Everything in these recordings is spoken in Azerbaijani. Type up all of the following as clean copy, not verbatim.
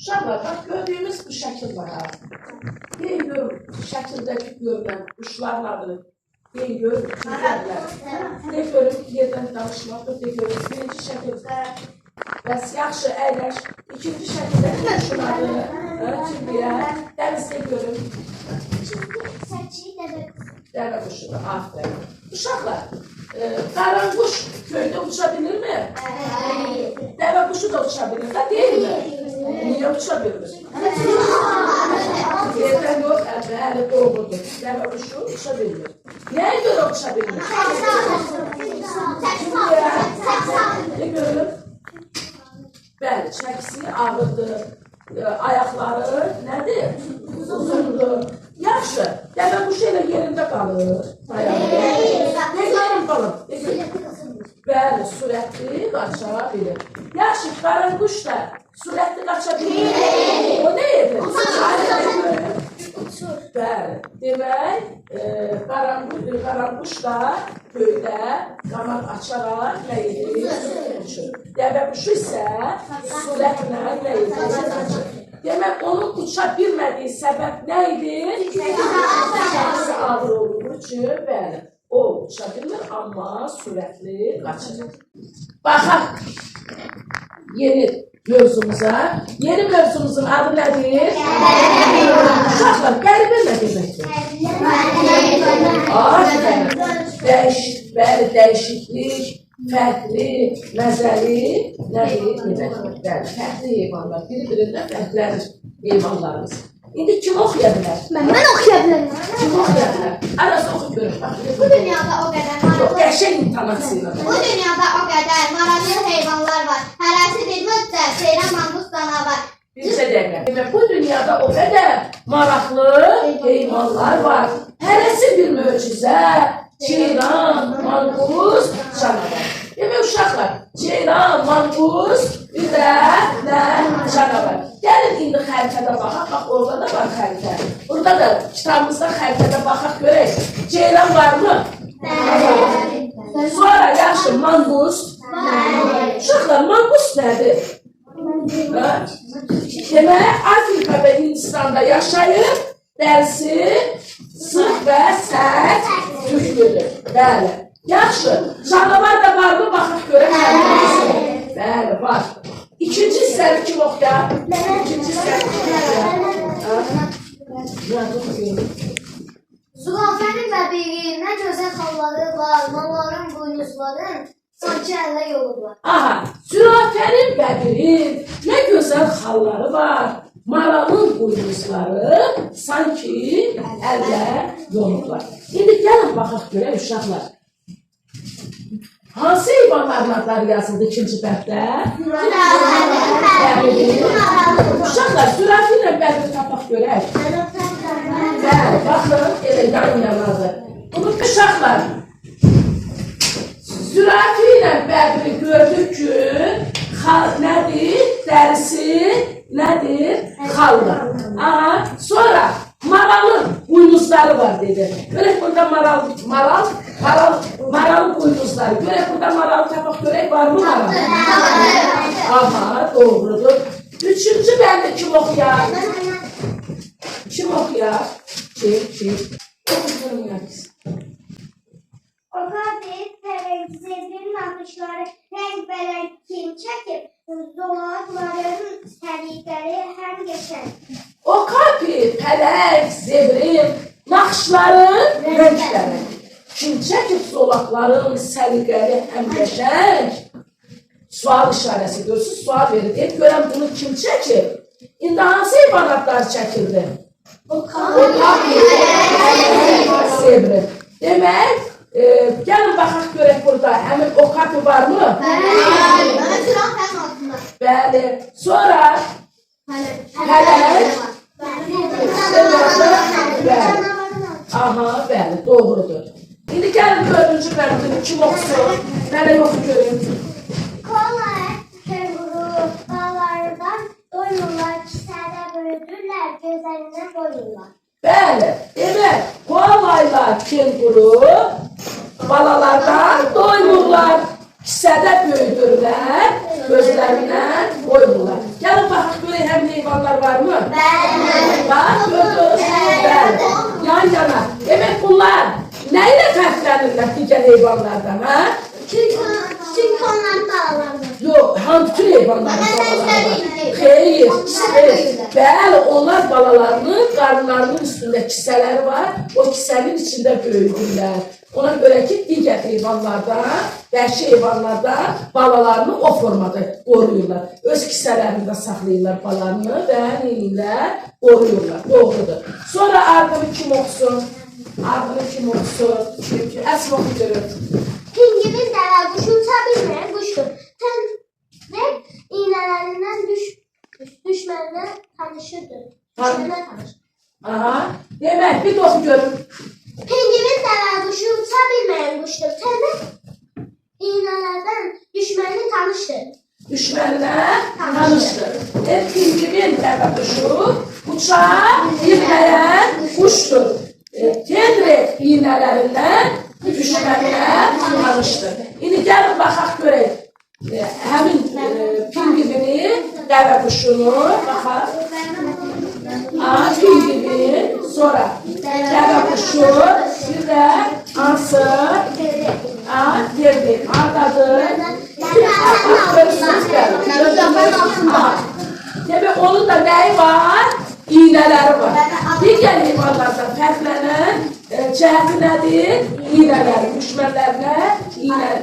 Uşaqlar, bax gördüyümüz bu şəkil var ha. Deyin görün, şəkildəki görünən quşların adını. Deyin görün, kimlərlər. Deyin görün, yerdən danışmaqdır, deyin görün. Birinci şəkil. Bəs yaxşı, əyləş. İkinci şəkildəki quşun adı. Kim deyər? Dənizdə görün. Dəvə quşudur, aferin. Uşaqlar, qaranquş köydə uça bilirmi? Dəvə quşu da uça bilir, da deyil mi? Niyə uça bilmir? Yerdən yox, bəli, doğrudur. Dəvə quşu uça bilmir. Nəyə görə uça bilmir? Ne görün? Bəli, çəkisi ağırdır. Ayaqları nədir? Uzundur. Yaxşı, dəvə quşu elə yerində qalır. Ne görün balım? Bəli, sürətli qaça bilir. Yaxşı, qaranquş da sürətli qaça bilir. O nə edir? Bəli, demək, qaranquş da göydə qanat açaraq nə edir? Uçur. Dəvə quşu isə sürətlə nə edir? Demək, onun uça bilmədiyi səbəb nə idi? Çəkisi ağır olduğu üçün, bəli, o uça bilmir, amma sürətli qaçır. Baxaq yeni mövzumuza. Yeni mövzumuzun adı nədir? Uşaqlar, qəribə nə deməkdir? Bəli, dəyişiklik, fərqli, məzəli, nədir? Bəli, fərqli heyvanlar, biri-birindən fərqlənir heyvanlarımız. İndi kim oxuya bilər? Mən oxuya bilərəm. Kim oxuya bilər? Arası oxu görün. Bu dünyada o qədər maraqlı... Qəşəng intonasiyla. Bu dünyada o qədər maraqlı heyvanlar var. Hərəsi bir müddət, seyran manqus canavar. Bircə dəqiqə. Bu dünyada o qədər maraqlı heyvanlar var. Hərəsi bir möcüzə, ceyran, manqus, canavar. Demək uşaqlar, ceyran, manqus, bir də canavar. Gəlin indi xəritədə baxaq, bax orada da var xəritə. Burada da kitabımızda xəritədə baxaq görək. Ceyran var mı? Sonra yaxşı, manqus. Uşaqlar, manqus nədir? Demək, Afrika və Hindistanda yaşayır, dərsi sıx və sərt tüklüdür. Bəli. Yaxşı, canavar da var mı? Baxaq görək. Bəli, var. İkinci hissəni kim oxuyar? İkinci hissəni kim oxuyar? Zürafənin bəbiri, nə gözəl xalları var, malların buynuzların sanki əllə yolu var. Aha, zürafənin bəbirin nə gözəl xalları var, maralın buynuzları sanki əllə yolu var. İndi gəlin baxaq görək uşaqlar. Hansı heyvanların adları yazıldı ikinci bəbdə? Uşaqlar, zürafə ilə bəbiri tapaq görək. Bəli, baxın, elə yan-yanadır. Bunu uşaqlar, zürafə ilə bəbiri gördük ki, nədir? Dərisi nədir? Xaldır. Aha, sonra maralın buynuzları var dedi. Görək burada maral buynuzları. Görək burada maral tapaq görək var mı maral? Aha, doğrudur. Üçüncü bəndə kim oxuyar? Kim oxuyar? Kim? Okadir, zebrin naxışları rəng-bərəng kim çəkib, zolaqların səliqəli həm geçən. Okapi, pələk, zebrin, naxışların rəngləri. Kim çəkib zolaqların səliqəli həm qəşəng? Sual işarəsi görürsünüz, sual verir. Görəm bunu kim çəkib? İndi hansı heyvanatlar çəkildi? Okapi, pələk, zebrin. Demək, gəlin baxaq görək burada, həmin okapi var mı? Bəli. Zürafənin altında. Bəli. Sonra pələk. Aha, bəli, doğrudur. İndi gəlin dördüncü bəndini kim oxusun? Mənə yoxu görün. Koala, kenguru, dağlardan doymurlar, kisədə böyüdürlər, gözlərindən boyurlar. Bəli, demək, koalayla kenguru balalardan doymurlar, kisədə böyüdürlər, gözlərindən boymurlar. Gəlin baxaq görək həmin heyvanlar mı? Bəli. Bak gördünüz. Bəli. Yan yana. Demek bunlar neyle fərqlənirlər digər heyvanlardan, ha? Çünki onların bağlanır. Yok, bütün heyvanların balaları. Xeyr, bəli, onlar balalarının qarınlarının üstündə kisələri var. O kisənin içində böyüdürlər. Ona görə ki, digər heyvanlardan, vəhşi heyvanlardan balalarını o formada qoruyurlar. Öz kisələrində saxlayırlar balalarını və neyirlər? Qoruyurlar. Doğrudur. Sonra ardını kim oxusun? Ardını kim oxusun? Əsma oxu görür. Pingvin dəvə quşu uça bilməyən quşdur. Tənrək iynələrindən düşmənlə tanışırdır. Düşmənlə tanışır. Aha. Demək, bir də oxu görür. Pingvin dəvə quşu uça bilməyən quşdur. Tənrək iynələrdən düşmənlə tanışdır. Düşmənlə tanışdır. Pingvin dəvə quşu uça bilməyən quşdur. Tendrek iynələrindən düşmənlə tanışdır. İndi gəlin baxaq görək. Həmin pingvini, dəvə quşunu baxaq. Pingvin, sonra dəvə quşu, bir də hansı? Tendrek, hardadır? Demək, onun da nəyi var? İğnələri var. Digər heyvanlardan fərqlənən cəhəti nədir? İğnələri,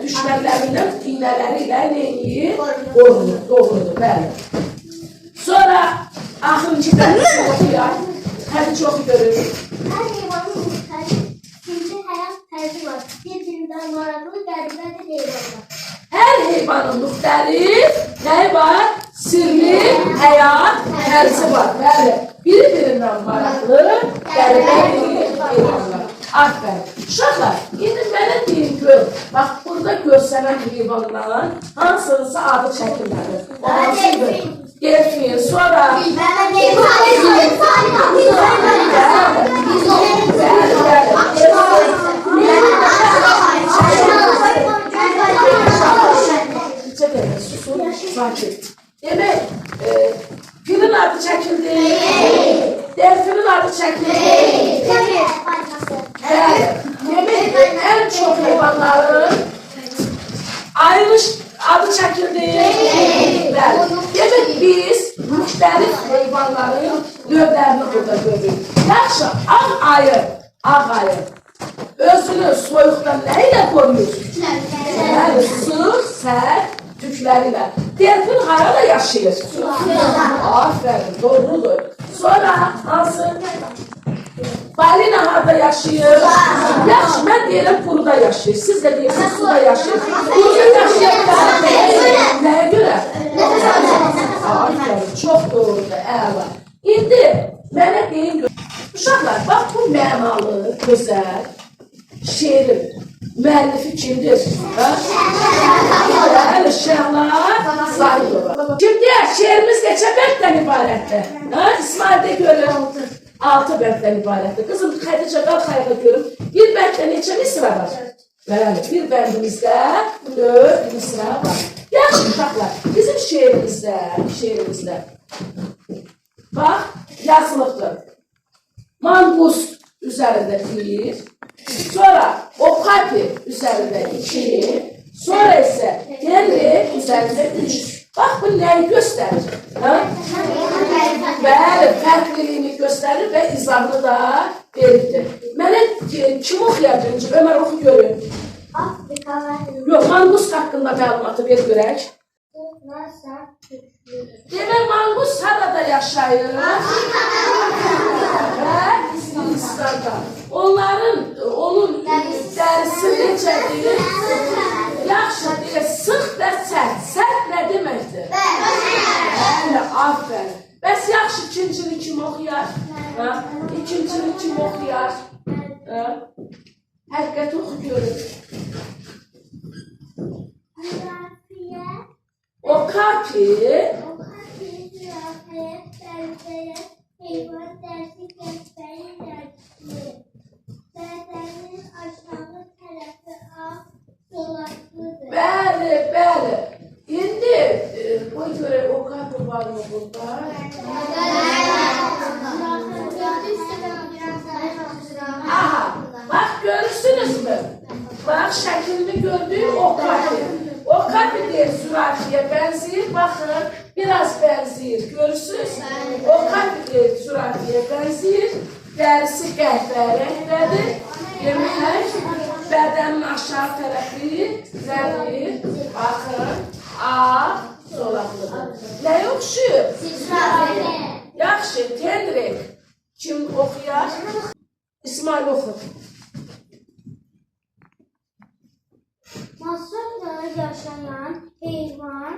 düşmənlərindən iğnələri ilə neyir? Qorunur, doğrudur, bəli. Sonra axırıncı bəlkə oxuyar. Hədi çox görür. Hər heyvanın müxtəlif həyat tərzi var. Bir-birindən maraqlı, qəribədir heyvanlar. Hər heyvanın müxtəlif nəyi var? Sirli həyat tərzi var. Bəli, bir-birindən maraqlı, qəribədir heyvanlar. Aferin. Uşaqlar, indi mənə deyin gör, bax, burada görsənən heyvanların hansınızsa adı çəkilmədir. O hansı gör? Delfin, sonra... Demək, filin adı çəkildi, delfinin adı çəkildi. Demək, ən çox heyvanların ayrılış adı çəkildi. Demək, biz müxtəlif heyvanların növlərini burada görürük. Yaxşı, ağ ayı özünü soyuqdan nə ilə qoruyur? Su, sərt, tüklərlə. Delfin harada yaşayır? Aferin, doğrudur. Sonra hansı? Balina harada yaşayır? Yaxşı, mən deyirəm quruda yaşayır. Siz də deyirsiniz suda yaşayır. Quruda yaşayırlar. Nəyə görə? Aferin, çox doğrudur, əla. İndi mənə deyin gör. Uşaqlar, bax bu mənalı, gözəl şeirin müəllifi kimdir? Bəli, Şəhlar Zahidova. Şimdi şeirimiz neçə bənddən ibarətdir? İsmail de görür. 6 bənddən ibarətdir. Qızım, Xədicə, qalx ayağa görüm. Bir bənddə neçə misra var? Bəli, bir bəndimizdə 4 misra var. Yaxşı, uşaqlar, bizim şeirimizdə bax, yazılıqdır. Mangust üzərində 1, sonra okapi üzərində 2, sonra isə Henry üzərində 3. Bax, bu nəyi göstərir? Bəli, fərqliliyini göstərir və izahını da verirdir. Mənə kim oxuyar birinci? Ömər oxu görün. Yox, mangust haqqında məlumatı ver görək. Demək, mangust harada yaşayır? Və Hindistan'da. Onun dərisi necədir? Yaxşı deyək, sıx və sərt. Sərt nə deməkdir? Bəli, aferin. Bəs yaxşı ikincini kim oxuyar? İkincini kim oxuyar? Həqiqət oxu görür. Okapi heyvan dərsi göstərir dərsi. Bədənin aşağı tərəfi ağ dolaqlıdır. Bəli, bəli. İndi, o görə Okapi var mı burada? Bak şəklini gördük, okapi. Okapi deyil, zürafiyə bənzəyir. Baxın, biraz bənzəyir. Görürsünüz? Okapi deyil, zürafiyə bənzəyir. Dərisi qəhvə rəngdədir. Demək, bədənin aşağı tərəfi rəngi, baxın, ağ, zolaqlıdır. Nəyə oxşuyur? Yaxşı, Tenrek. Kim oxuyar? İsmail oxur. Masrafda yaşayan heyvan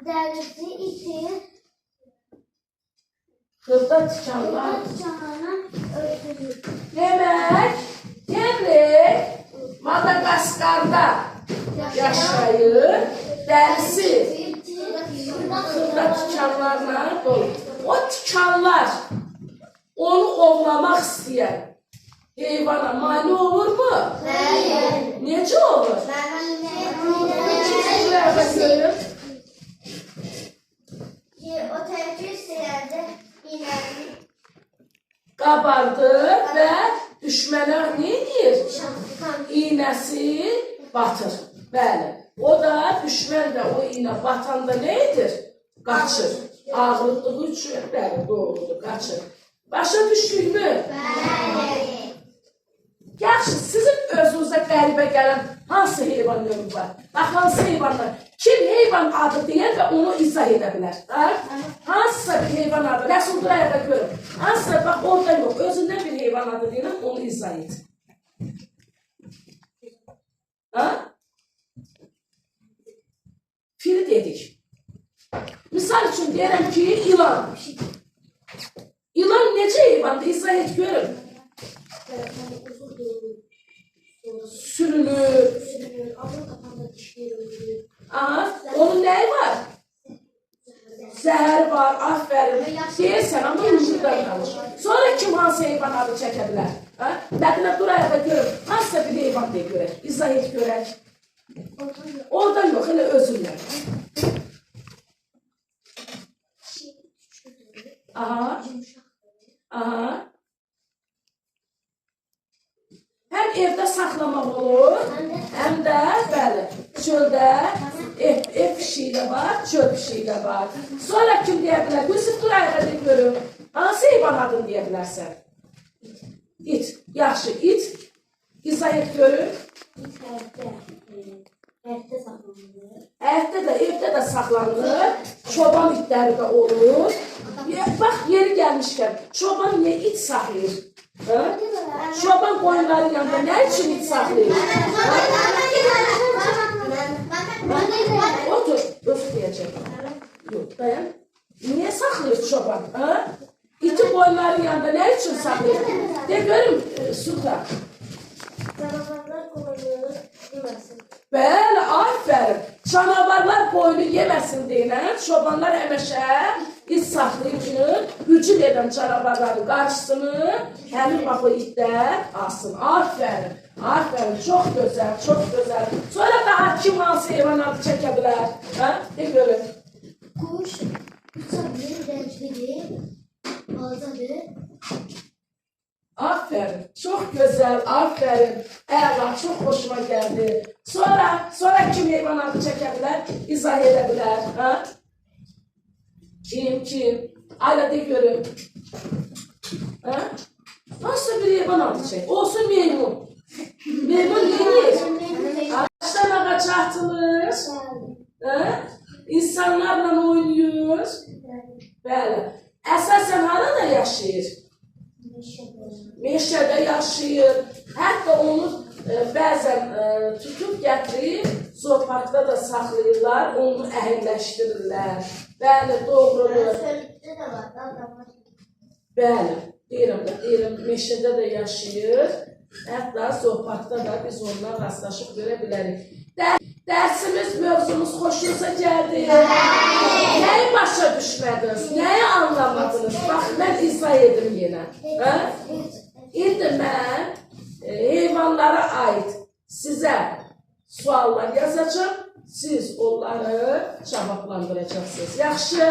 dərisi itir, Xırda tikanlar. canına ötürür. Demək, Tenrek Madagaskarda yaşayır, dərisi xırda tikanlarla dolu. O tikanlar onu ovlamaq istəyən heyvana mane olurmu? Necə olur? Buraya görün. O tərcih istəyəndə inəni Qabardır və düşmənə nə edir? İynəsi batır. Bəli. O da düşmən də o iynə batanda nə edir? Qaçır. Ağırlığı üçün bəli, doğrudur, qaçır. Başa düşdükmü? Bəli. Yaxşı, sizin özünüzə qəribə gələn hansı heyvan növü var? Bax, hansı heyvanlar? Kim heyvan adı deyər və onu izah edə bilər? Hansısa bir heyvan adı, Rəsul Duraya da görün. Hansısa, bax, orada yox, özündən bir heyvan adı deyirəm, onu izah et. Fili dedik. Misal üçün deyirəm ki, ilan. İlan necə heyvandır? İzah et görün. Sürünür. Aha, onun nəyi var? Zəhər var, aferin. Deyirsən, amma ucundan qalır. Sonra kim hansı heyvan adı çəkə bilər? Bədinə duraya da görün. Hansısa bir heyvan deyə görək. İzah et görək. Orada yox, elə özündən. Aha. Aha. Həm evdə saxlamaq olur, həm də, bəli, çöldə ev pişiyi də var, çöl pişiyi də var. Sonra kim deyə bilər? Yusuf Duraya da görün. Hansı heyvan adını deyə bilərsən? İt. Yaxşı, it. İzah et görün. Həyətdə də, evdə də saxlanılır. Çoban itləri də olur. Bax, yeri gəlmişkən, çoban niyə it saxlayır? Çoban qoyunların yanında nə üçün it saxlayır? Otur, özü deyəcək. Yox, dayan. Niyə saxlayır çoban? İti qoyunların yanında nə üçün saxlayır? De görüm, Sultan. Canavarlar qoyunu yeməsin. Bəli, aferin. Canavarlar boynu yeməsin deyilən, çobanlar həmişə it saxlayır ki, hücum edən canavarların qarşısını həmin baxı itlər alsın. Aferin, aferin. Çox gözəl, çox gözəl. Sonra daha kim hansı heyvan adı çəkə bilər? De görün. Quş uçabilir, rənglidir, balacadır. Aferin, çox gözəl, aferin. Əla, çox xoşuma gəldi. Sonra kim heyvan adı çəkə bilər, izah edə bilər? Kim? Ayla de görün. Hansısa bir heyvan adı çək. Olsun meymun. Meymun neyir? Ağaçdan ağaca atılır. İnsanlarla oynayır. Bəli. Əsasən harada yaşayır? Meşədə yaşayır. Hətta onu bəzən tutub gətirib zooparkda da saxlayırlar, onu əhəlləşdirirlər. Bəli, doğrudur. Bəli, deyirəm, meşədə də yaşayır. Hətta zooparkda da biz onunla rastlaşıb görə bilərik. Dərsimiz, mövzumuz xoşunuza gəldi. Nəyi başa düşmədiniz, nəyi anlamadınız? Bax, mən izah edim yenə. İndi mən heyvanlara aid sizə suallar yazacağım. Siz onları cavablandıracaqsınız. Yaxşı?